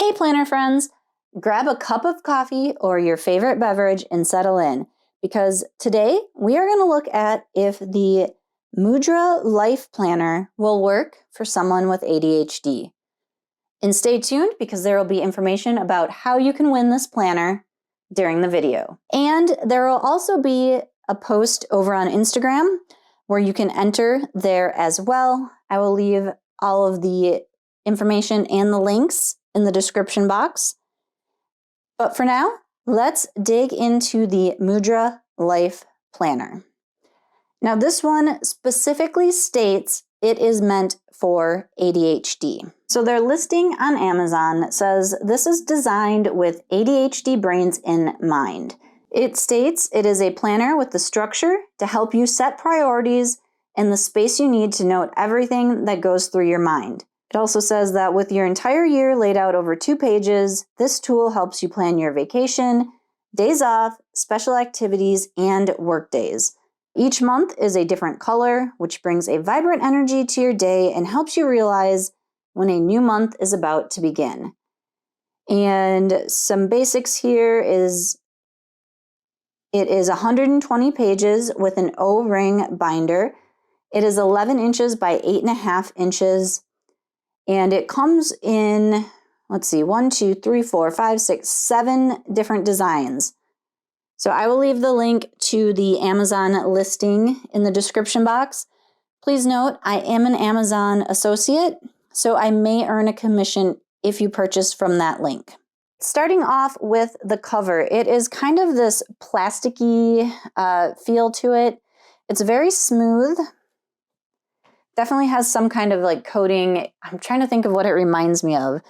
Hey planner friends, grab a cup of coffee or your favorite beverage and settle in, because today we are going to look at if the Mudra Life Planner will work for someone with ADHD. And stay tuned because there will be information about how you can win this planner during the video. And there will also be a post over on Instagram where you can enter there as well. I will leave all of the information and the links in the description box. But for now, let's dig into the Mudra Life Planner. Now, this one specifically states it is meant for ADHD. So their listing on Amazon says this is designed with ADHD brains in mind. It states it is a planner with the structure to help you set priorities and the space you need to note everything that goes through your mind. It also says that with your entire year laid out over 2 pages, this tool helps you plan your vacation, days off, special activities, and work days. Each month is a different color, which brings a vibrant energy to your day and helps you realize when a new month is about to begin. And some basics here is it is 120 pages with an O-ring binder. It is 11 inches by 8.5 inches. And it comes in, 7 different designs. So I will leave the link to the Amazon listing in the description box. Please note, I am an Amazon associate, so I may earn a commission if you purchase from that link. Starting off with the cover, it is kind of this plasticky feel to it. It's very smooth. Definitely has some kind of like coating. I'm trying to think of what it reminds me of.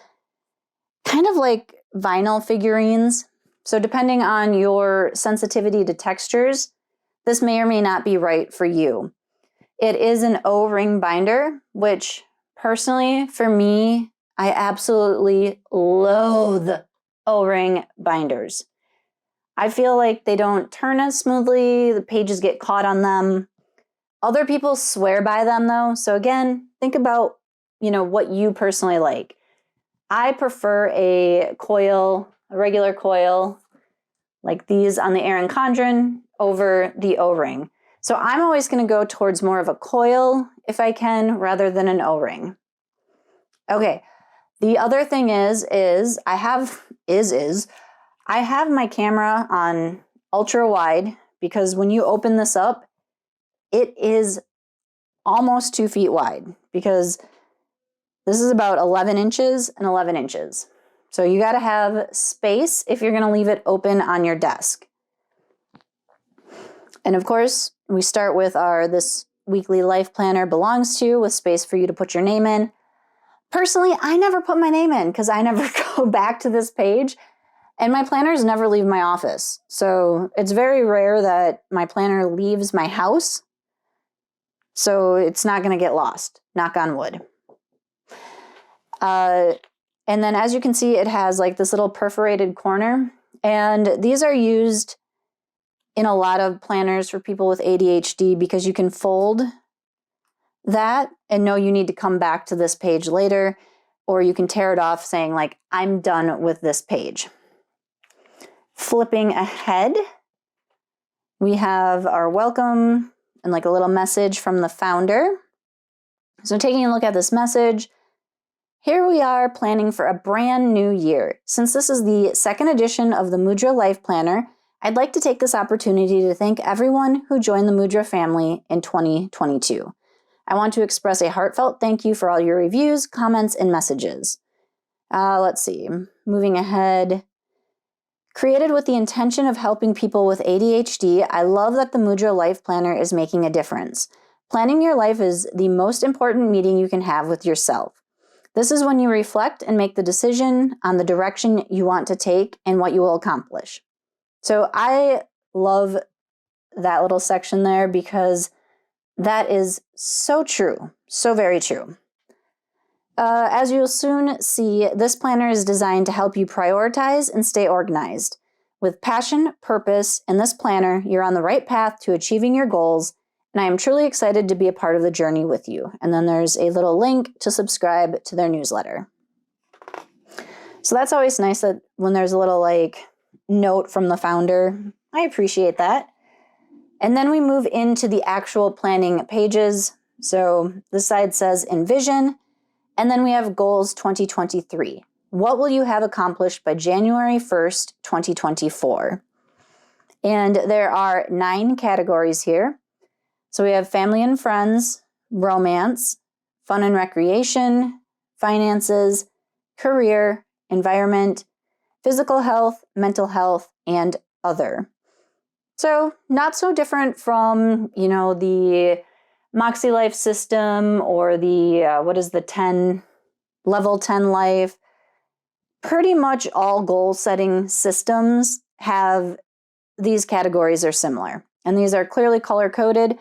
Kind of like vinyl figurines. So depending on your sensitivity to textures, this may or may not be right for you. It is an O-ring binder, which personally for me, I absolutely loathe O-ring binders. I feel like they don't turn as smoothly. The pages get caught on them. Other people swear by them though. So again, think about, what you personally like. I prefer a regular coil, like these on the Erin Condren over the O-ring. So I'm always going to go towards more of a coil if I can, rather than an O-ring. Okay. The other thing is I have my camera on ultra wide because when you open this up, it is almost 2 feet wide because this is about 11 inches and 11 inches. So you got to have space if you're going to leave it open on your desk. And of course, we start with this weekly life planner belongs to with space for you to put your name in. Personally, I never put my name in because I never go back to this page. And my planners never leave my office. So it's very rare that my planner leaves my house. So it's not going to get lost, knock on wood. And then as you can see, it has like this little perforated corner. And these are used in a lot of planners for people with ADHD because you can fold that and know you need to come back to this page later, or you can tear it off saying like, I'm done with this page. Flipping ahead, we have our welcome and like a little message from the founder. So taking a look at this message, here we are planning for a brand new year. Since this is the 2nd edition of the Mudra Life Planner, I'd like to take this opportunity to thank everyone who joined the Mudra family in 2022. I want to express a heartfelt thank you for all your reviews, comments, and messages. Let's see, moving ahead. Created with the intention of helping people with ADHD, I love that the Mudra Life Planner is making a difference. Planning your life is the most important meeting you can have with yourself. This is when you reflect and make the decision on the direction you want to take and what you will accomplish. So I love that little section there because that is so true, so very true. As you'll soon see, this planner is designed to help you prioritize and stay organized. With passion, purpose, and this planner, you're on the right path to achieving your goals, and I am truly excited to be a part of the journey with you. And then there's a little link to subscribe to their newsletter. So that's always nice that when there's a little like note from the founder. I appreciate that. And then we move into the actual planning pages. So this side says envision, and then we have goals 2023. What will you have accomplished by January 1st, 2024? And there are 9 categories here. So we have family and friends, romance, fun and recreation, finances, career, environment, physical health, mental health, and other. So not so different from, the Moxie Life system or the, level 10 life. Pretty much all goal setting systems have these categories are similar. And these are clearly color coded.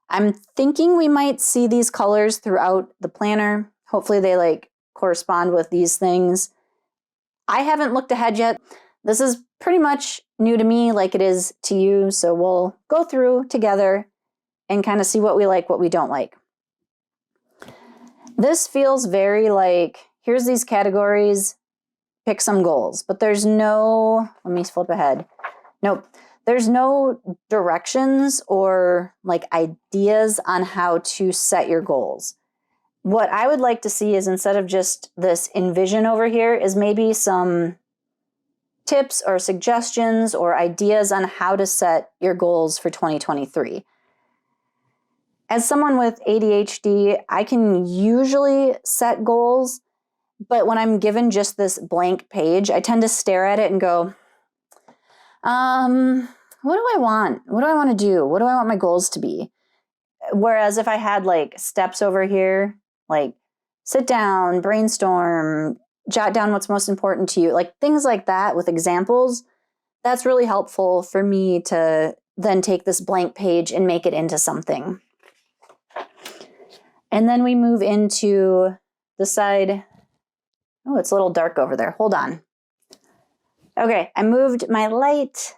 I'm thinking we might see these colors throughout the planner. Hopefully they correspond with these things. I haven't looked ahead yet. This is pretty much new to me like it is to you. So we'll go through together and kind of see what we like, what we don't like. This feels very like, here's these categories, pick some goals, but there's no, let me flip ahead. Nope. There's no directions or ideas on how to set your goals. What I would like to see is, instead of just this envision over here, is maybe some tips or suggestions or ideas on how to set your goals for 2023. As someone with ADHD, I can usually set goals, but when I'm given just this blank page, I tend to stare at it and go, what do I want? What do I want to do? What do I want my goals to be? Whereas if I had steps over here, sit down, brainstorm, jot down what's most important to you, things like that with examples, that's really helpful for me to then take this blank page and make it into something. And then we move into the side. Oh, it's a little dark over there. Hold on. Okay, I moved my light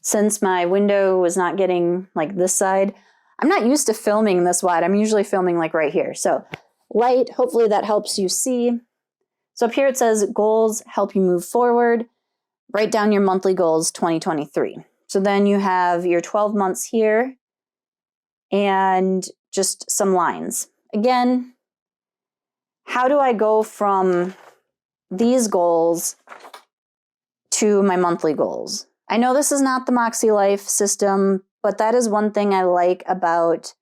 since my window was not getting this side. I'm not used to filming this wide. I'm usually filming right here. So light, hopefully that helps you see. So up here it says goals help you move forward. Write down your monthly goals 2023. So then you have your 12 months here and just some lines. Again, how do I go from these goals to my monthly goals? I know this is not the Moxie Life system, but that is one thing I like about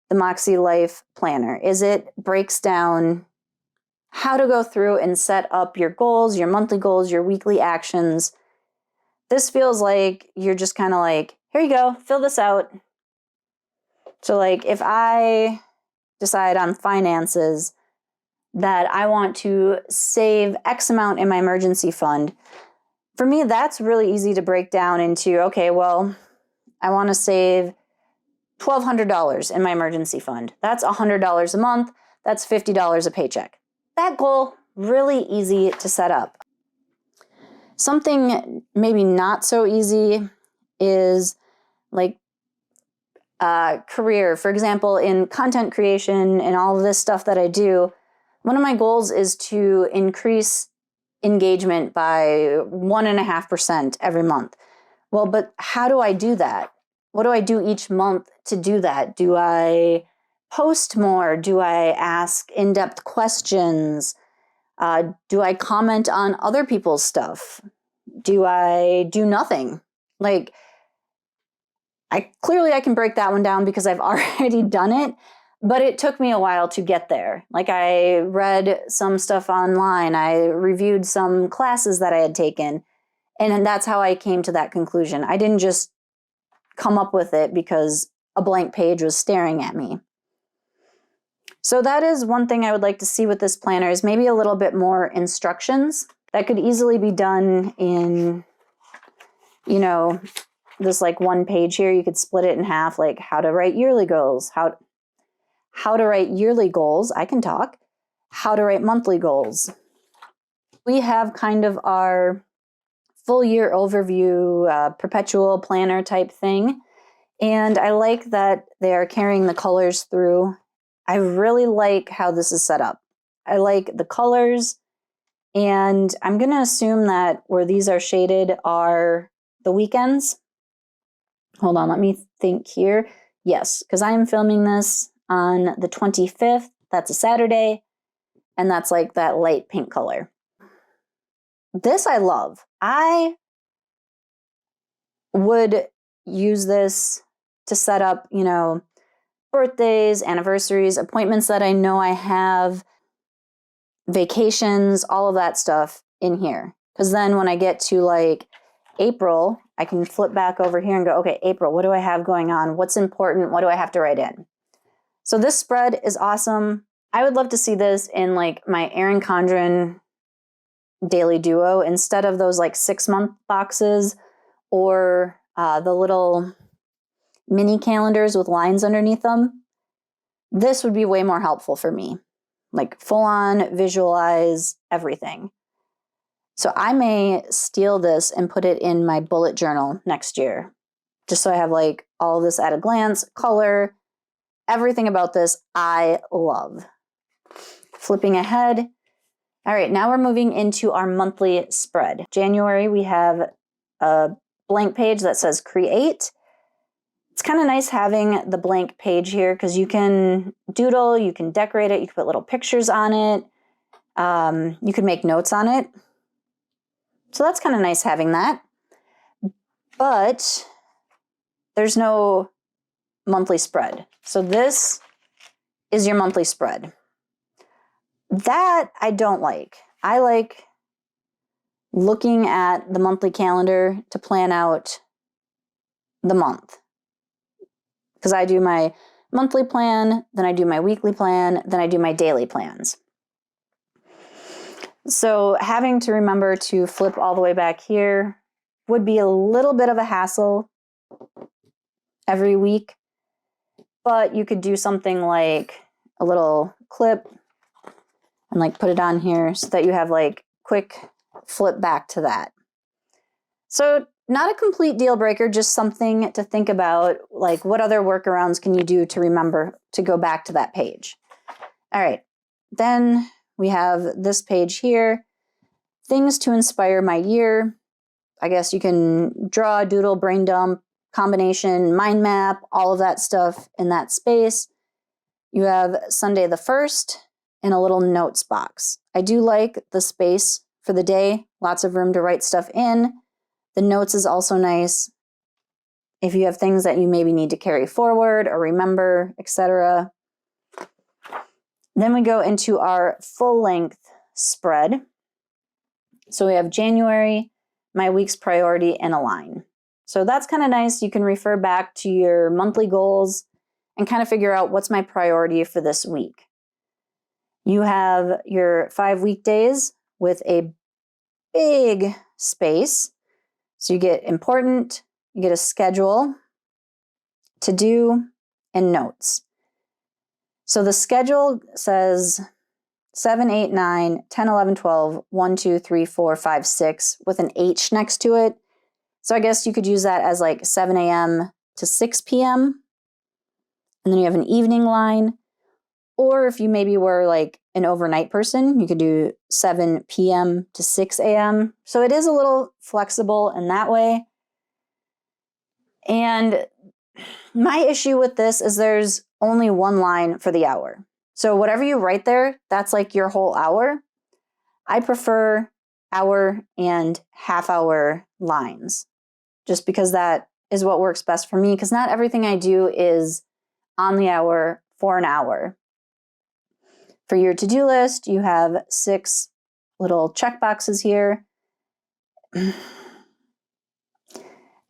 the Moxie Life Planner, is it breaks down how to go through and set up your goals, your monthly goals, your weekly actions. This feels like you're just kind of here you go, fill this out. So if I decide on finances that I want to save X amount in my emergency fund, for me, that's really easy to break down into, okay, well, I want to save $1,200 in my emergency fund. That's $100 a month. That's $50 a paycheck. That goal, really easy to set up. Something maybe not so easy is career. For example, in content creation and all of this stuff that I do, one of my goals is to increase engagement by 1.5% every month. Well, but how do I do that? What do I do each month to do that? Do I post more? Do I ask in-depth questions? Do I comment on other people's stuff? Do I do nothing? I can break that one down because I've already done it, but it took me a while to get there. I read some stuff online. I reviewed some classes that I had taken, and that's how I came to that conclusion. I didn't just come up with it because a blank page was staring at me. So that is one thing I would like to see with this planner, is maybe a little bit more instructions that could easily be done in, this one page here. You could split it in half, how to write yearly goals, how to write yearly goals. I can talk. How to write monthly goals. We have kind of our full year overview, perpetual planner type thing. And I like that they are carrying the colors through. I really like how this is set up. I like the colors. And I'm going to assume that where these are shaded are the weekends. Hold on, let me think here. Yes, because I am filming this on the 25th. That's a Saturday. And that's like that light pink color. This I love. I would use this to set up, birthdays, anniversaries, appointments that I know I have, vacations, all of that stuff in here. Because then when I get to like April, I can flip back over here and go, okay, April, what do I have going on? What's important? What do I have to write in? So this spread is awesome. I would love to see this in like my Erin Condren Daily Duo instead of those like 6-month boxes or the little mini calendars with lines underneath them. This would be way more helpful for me. Like full on visualize everything. So I may steal this and put it in my bullet journal next year, just so I have like all of this at a glance, color, everything about this I love. Flipping ahead. All right, now we're moving into our monthly spread. January, we have a blank page that says create. It's kind of nice having the blank page here because you can doodle, you can decorate it, you can put little pictures on it, you can make notes on it. So that's kind of nice having that. But there's no monthly spread. So this is your monthly spread. That I don't like. I like looking at the monthly calendar to plan out the month. Because I do my monthly plan, then I do my weekly plan, then I do my daily plans. So having to remember to flip all the way back here would be a little bit of a hassle every week. But you could do something like a little clip and like put it on here so that you have like quick flip back to that. So not a complete deal breaker, just something to think about, like what other workarounds can you do to remember to go back to that page. All right, then we have this page here, things to inspire my year. I guess you can draw, doodle, brain dump, combination, mind map, all of that stuff in that space. You have Sunday the 1st and a little notes box. I do like the space for the day, lots of room to write stuff in. The notes is also nice if you have things that you maybe need to carry forward or remember, etc. Then we go into our full-length spread. So we have January, my week's priority, and a line. So that's kind of nice. You can refer back to your monthly goals and kind of figure out what's my priority for this week. You have your 5 weekdays with a big space. So you get important, you get a schedule, to do, and notes. So the schedule says 7, 8, 9, 10, 11, 12, 1, 2, 3, 4, 5, 6 with an H next to it. So I guess you could use that as like 7 a.m. to 6 p.m. And then you have an evening line. Or if you maybe were like an overnight person, you could do 7 p.m. to 6 a.m. So it is a little flexible in that way. And my issue with this is there's only one line for the hour. So whatever you write there, that's like your whole hour. I prefer hour and half-hour lines, just because that is what works best for me, because not everything I do is on the hour for an hour. For your to-do list, you have 6 little check boxes here. I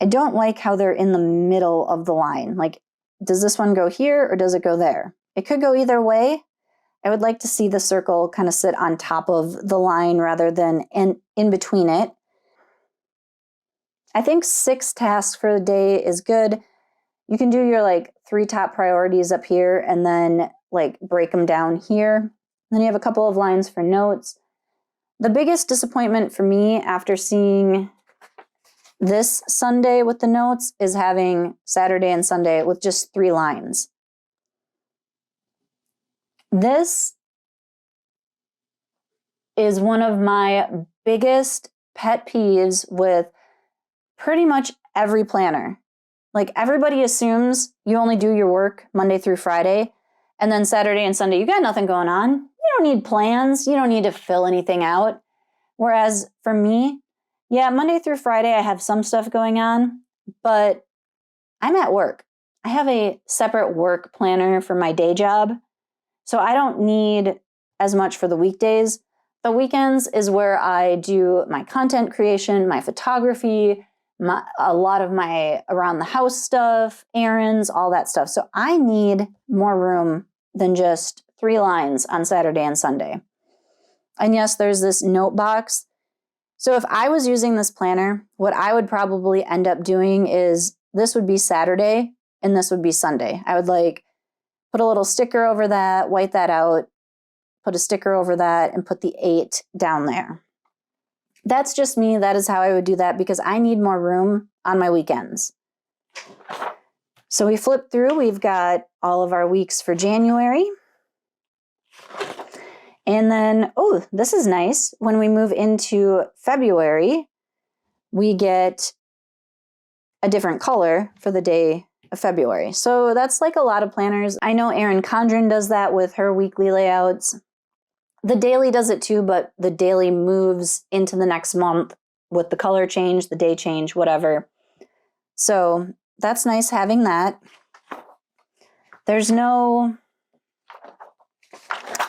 don't like how they're in the middle of the line. Like, does this one go here or does it go there? It could go either way. I would like to see the circle kind of sit on top of the line rather than in between it. I think 6 tasks for the day is good. You can do your like 3 top priorities up here and then like break them down here. And then you have a couple of lines for notes. The biggest disappointment for me after seeing this Sunday with the notes is having Saturday and Sunday with just 3 lines. This is one of my biggest pet peeves with pretty much every planner. Like, everybody assumes you only do your work Monday through Friday, and then Saturday and Sunday, you got nothing going on. You don't need plans. You don't need to fill anything out. Whereas for me, yeah, Monday through Friday, I have some stuff going on, but I'm at work. I have a separate work planner for my day job, so I don't need as much for the weekdays. The weekends is where I do my content creation, my photography, a lot of my around the house stuff, errands, all that stuff. So I need more room than just 3 lines on Saturday and Sunday. And yes, there's this note box. So if I was using this planner, what I would probably end up doing is this would be Saturday and this would be Sunday. I would like put a little sticker over that, white that out, put a sticker over that, and put the 8 down there. That's just me. That is how I would do that because I need more room on my weekends. So we flip through. We've got all of our weeks for January. And then, oh, this is nice. When we move into February, we get a different color for the day of February. So that's like a lot of planners. I know Erin Condren does that with her weekly layouts. The daily does it too, but the daily moves into the next month with the color change, the day change, whatever. So that's nice having that. There's no,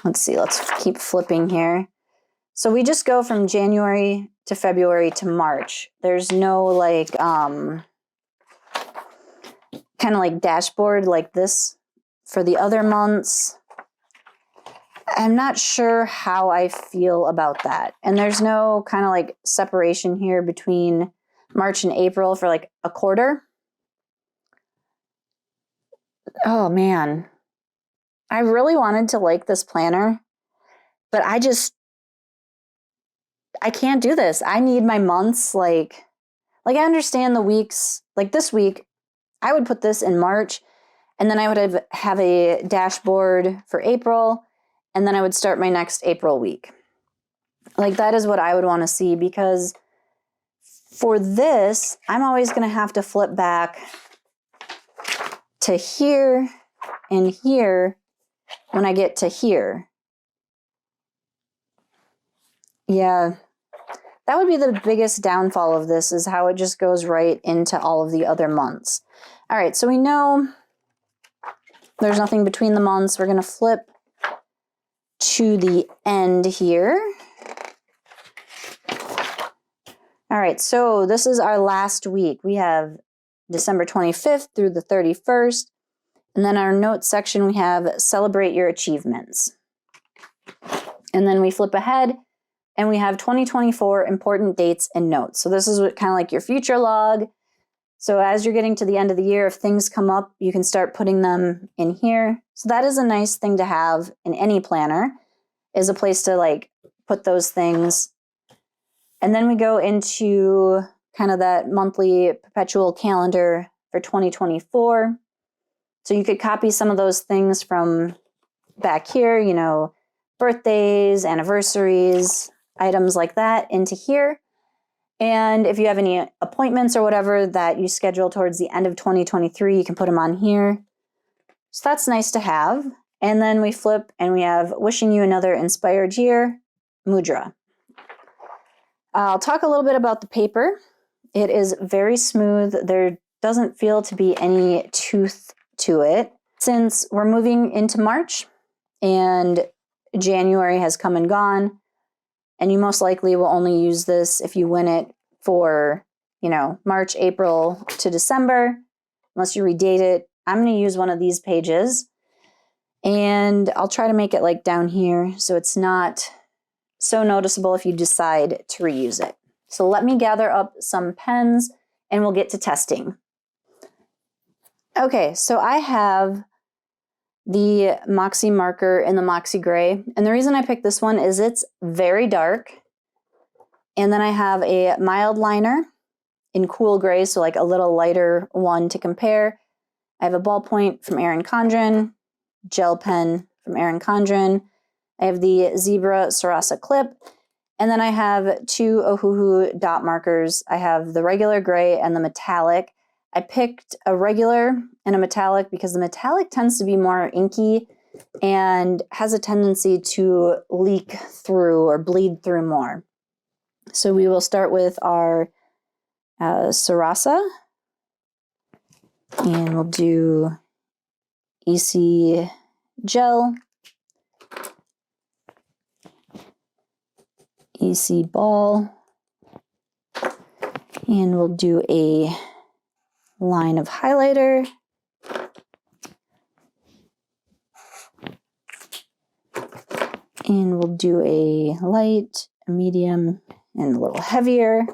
let's see, let's keep flipping here. So we just go from January to February to March. There's no like, kind of like dashboard like this for the other months. I'm not sure how I feel about that. And there's no kind of like separation here between March and April for like a quarter. Oh man. I really wanted to like this planner, but I can't do this. I need my months. Like I understand the weeks, like this week, I would put this in March and then I would have a dashboard for April. And then I would start my next April week. Like that is what I would want to see because for this, I'm always going to have to flip back to here and here when I get to here. Yeah, that would be the biggest downfall of this is how it just goes right into all of the other months. All right, so we know there's nothing between the months. We're going to flip to the end here. All right, so this is our last week. We have December 25th through the 31st. And then our notes section, we have celebrate your achievements. And then we flip ahead and we have 2024 important dates and notes. So this is what kind of like your future log. So as you're getting to the end of the year, if things come up, you can start putting them in here. So that is a nice thing to have in any planner, is a place to like put those things. And then we go into kind of that monthly perpetual calendar for 2024. So you could copy some of those things from back here, you know, birthdays, anniversaries, items like that into here. And if you have any appointments or whatever that you schedule towards the end of 2023, you can put them on here. So that's nice to have. And then we flip and we have wishing you another inspired year, Mudra. I'll talk a little bit about the paper. It is very smooth. There doesn't feel to be any tooth to it. Since we're moving into March and January has come and gone, and you most likely will only use this if you win it for, you know, March, April to December, unless you redate it. I'm going to use one of these pages and I'll try to make it like down here so it's not so noticeable if you decide to reuse it. So let me gather up some pens and we'll get to testing. Okay, so I have the Moxie marker in the Moxie Gray. And the reason I picked this one is it's very dark. And then I have a mild liner in Cool Gray, so like a little lighter one to compare. I have a ballpoint from Erin Condren, gel pen from Erin Condren. I have the Zebra Sarasa clip. And then I have two Ohuhu dot markers. I have the regular gray and the metallic. I picked a regular and a metallic because the metallic tends to be more inky and has a tendency to leak through or bleed through more. So we will start with our Sarasa, and we'll do EC gel, EC ball, and we'll do a line of highlighter. And we'll do a light, a medium, and a little heavier.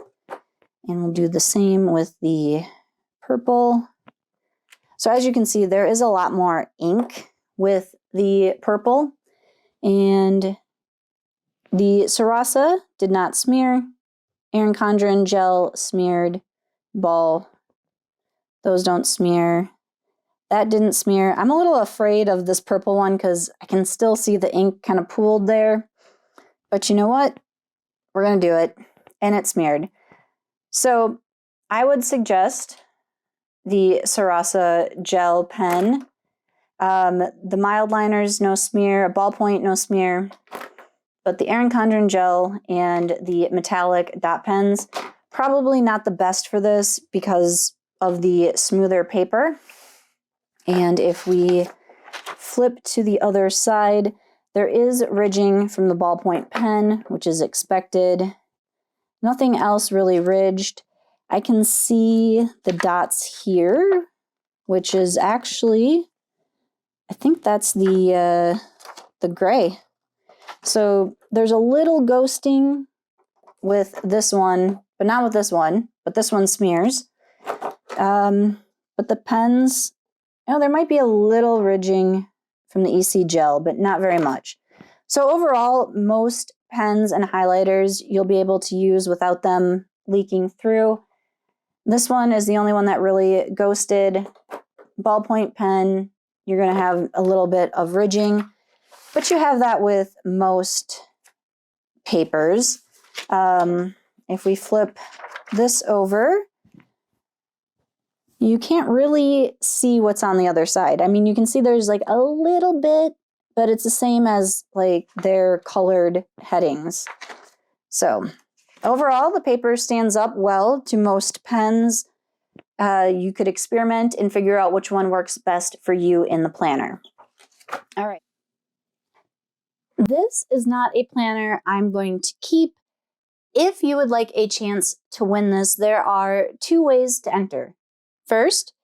And we'll do the same with the purple. So as you can see, there is a lot more ink with the purple. And the Sarasa did not smear. Erin Condren gel smeared. Ball, those don't smear. That didn't smear. I'm a little afraid of this purple one because I can still see the ink kind of pooled there. But you know what? We're going to do it. And it smeared. So I would suggest the Sarasa gel pen. The mild liners, no smear. A ballpoint, no smear. But the Erin Condren gel and the metallic dot pens, probably not the best for this because of the smoother paper. And if we flip to the other side, there is ridging from the ballpoint pen, which is expected. Nothing else really ridged. I can see the dots here, which is actually, I think that's the gray. So there's a little ghosting with this one, but not with this one, but this one smears. But the pens, there might be a little ridging from the EC gel, but not very much. So overall, most pens and highlighters you'll be able to use without them leaking through. This one is the only one that really ghosted. Ballpoint pen, you're going to have a little bit of ridging, but you have that with most papers. If we flip this over, you can't really see what's on the other side. I mean, you can see there's like a little bit, but it's the same as like their colored headings. So overall, the paper stands up well to most pens. You could experiment and figure out which one works best for you in the planner. All right. This is not a planner I'm going to keep. If you would like a chance to win this, there are two ways to enter. First,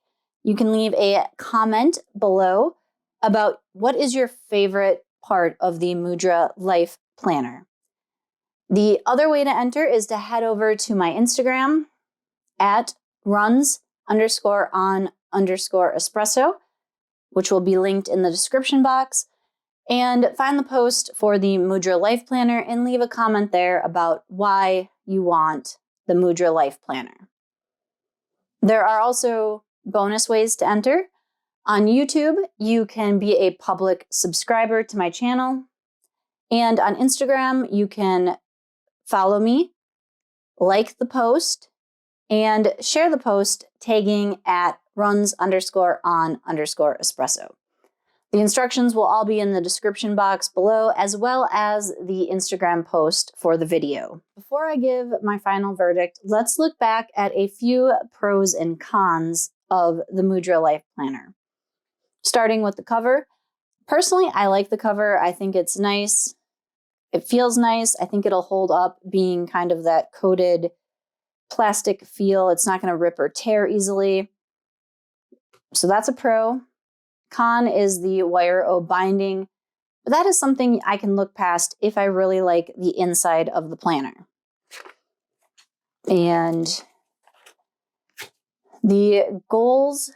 you can leave a comment below about what is your favorite part of the Mudra Life Planner. The other way to enter is to head over to my Instagram at runs_on_espresso, which will be linked in the description box, and find the post for the Mudra Life Planner and leave a comment there about why you want the Mudra Life Planner. There are also bonus ways to enter. On YouTube, you can be a public subscriber to my channel. And on Instagram, you can follow me, like the post, and share the post tagging at runs_on_espresso. The instructions will all be in the description box below, as well as the Instagram post for the video. Before I give my final verdict, let's look back at a few pros and cons of the Mudra Life Planner. Starting with the cover. Personally, I like the cover. I think it's nice. It feels nice. I think it'll hold up being kind of that coated plastic feel. It's not going to rip or tear easily. So that's a pro. Con is the wire O binding, but that is something I can look past if I really like the inside of the planner. And the goals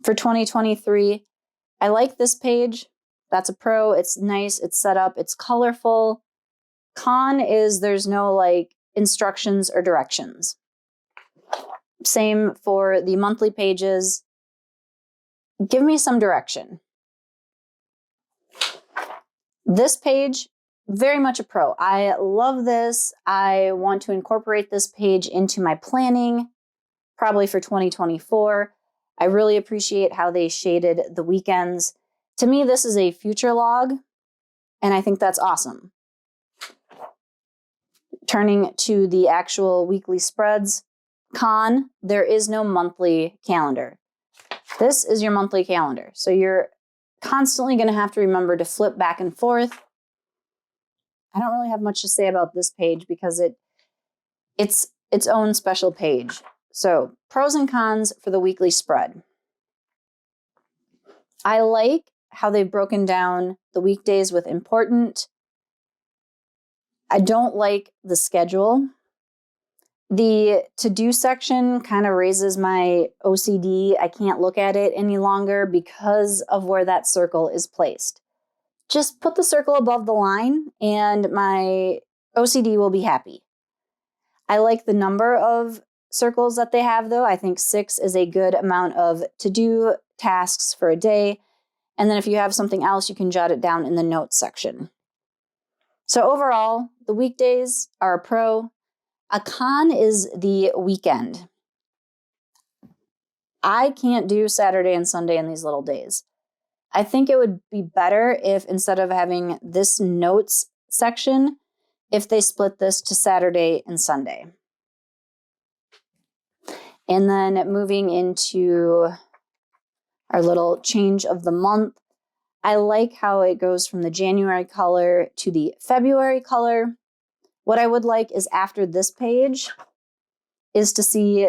for 2023, I like this page. That's a pro. It's nice. It's set up. It's colorful. Con is there's no like instructions or directions. Same for the monthly pages. Give me some direction. This page very much a pro. I love this. I want to incorporate this page into my planning, probably for 2024. I really appreciate how they shaded the weekends. To me, this is a future log, and I think that's awesome. Turning to the actual weekly spreads, con, there is no monthly calendar. This is your monthly calendar. So you're constantly going to have to remember to flip back and forth. I don't really have much to say about this page because it's its own special page. So pros and cons for the weekly spread. I like how they've broken down the weekdays with important. I don't like the schedule. The to-do section kind of raises my OCD. I can't look at it any longer because of where that circle is placed. Just put the circle above the line and my OCD will be happy. I like the number of circles that they have though. I think 6 is a good amount of to-do tasks for a day. And then if you have something else, you can jot it down in the notes section. So overall, the weekdays are a pro. A con is the weekend. I can't do Saturday and Sunday in these little days. I think it would be better if instead of having this notes section, if they split this to Saturday and Sunday. And then moving into our little change of the month, I like how it goes from the January color to the February color. What I would like is after this page is to see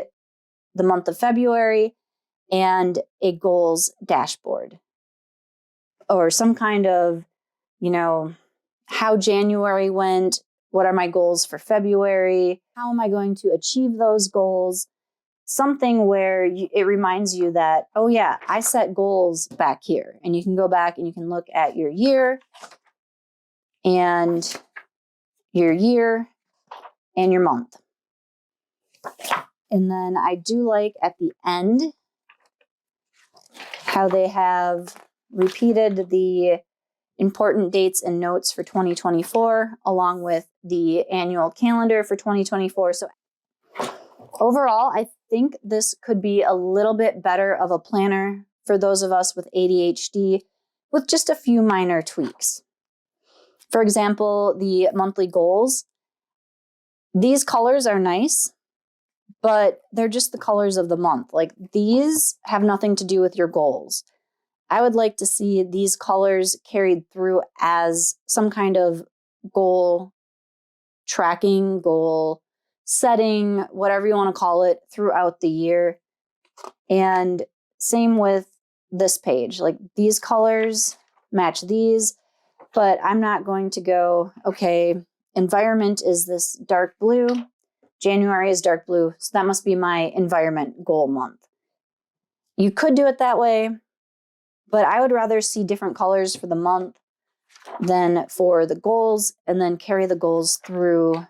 the month of February and a goals dashboard or some kind of, how January went, what are my goals for February, how am I going to achieve those goals, something where it reminds you that, oh yeah, I set goals back here. And you can go back and you can look at your year and your month. And then I do like at the end how they have repeated the important dates and notes for 2024 along with the annual calendar for 2024. So overall, I think this could be a little bit better of a planner for those of us with ADHD with just a few minor tweaks. For example, the monthly goals. These colors are nice, but they're just the colors of the month. Like these have nothing to do with your goals. I would like to see these colors carried through as some kind of goal tracking, goal setting, whatever you want to call it, throughout the year. And same with this page. Like these colors match these, but I'm not going to go, okay, environment is this dark blue. January is dark blue, so that must be my environment goal month. You could do it that way, but I would rather see different colors for the month than for the goals, and then carry the goals through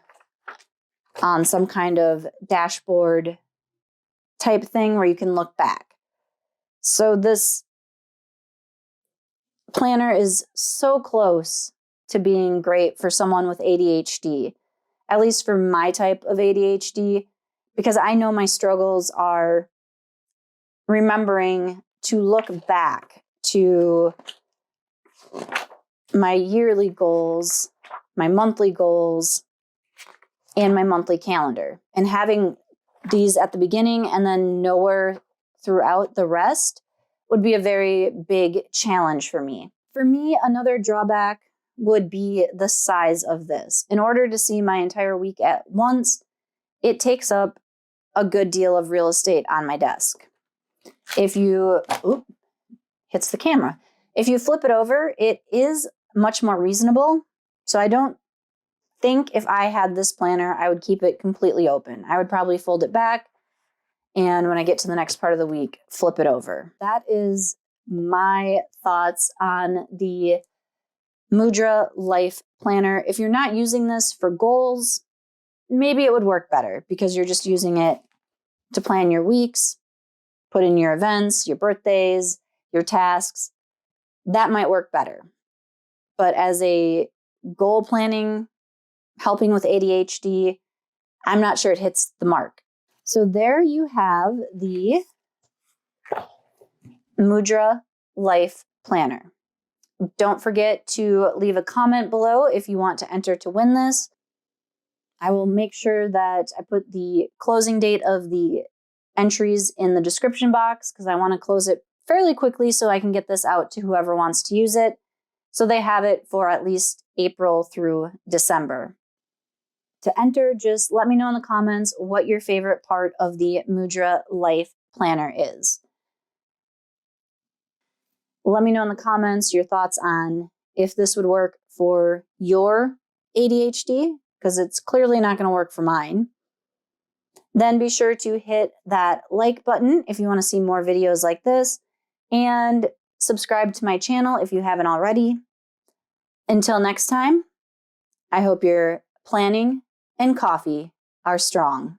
on some kind of dashboard type thing where you can look back. So this planner is so close to being great for someone with ADHD, at least for my type of ADHD, because I know my struggles are remembering to look back to my yearly goals, my monthly goals, and my monthly calendar. And having these at the beginning and then nowhere throughout the rest would be a very big challenge for me. For me, another drawback would be the size of this. In order to see my entire week at once, it takes up a good deal of real estate on my desk. If you, hits the camera. If you flip it over, it is much more reasonable. So I don't think if I had this planner, I would keep it completely open. I would probably fold it back, and when I get to the next part of the week, flip it over. That is my thoughts on the Mudra Life Planner. If you're not using this for goals, maybe it would work better because you're just using it to plan your weeks, put in your events, your birthdays, your tasks. That might work better. But as a goal planning, helping with ADHD, I'm not sure it hits the mark. So there you have the Mudra Life Planner. Don't forget to leave a comment below if you want to enter to win this. I will make sure that I put the closing date of the entries in the description box because I want to close it fairly quickly so I can get this out to whoever wants to use it. So they have it for at least April through December. To enter, just let me know in the comments what your favorite part of the Mudra Life Planner is. Let me know in the comments your thoughts on if this would work for your ADHD, because it's clearly not going to work for mine. Then be sure to hit that like button if you want to see more videos like this, and subscribe to my channel if you haven't already. Until next time, I hope your planning and coffee are strong.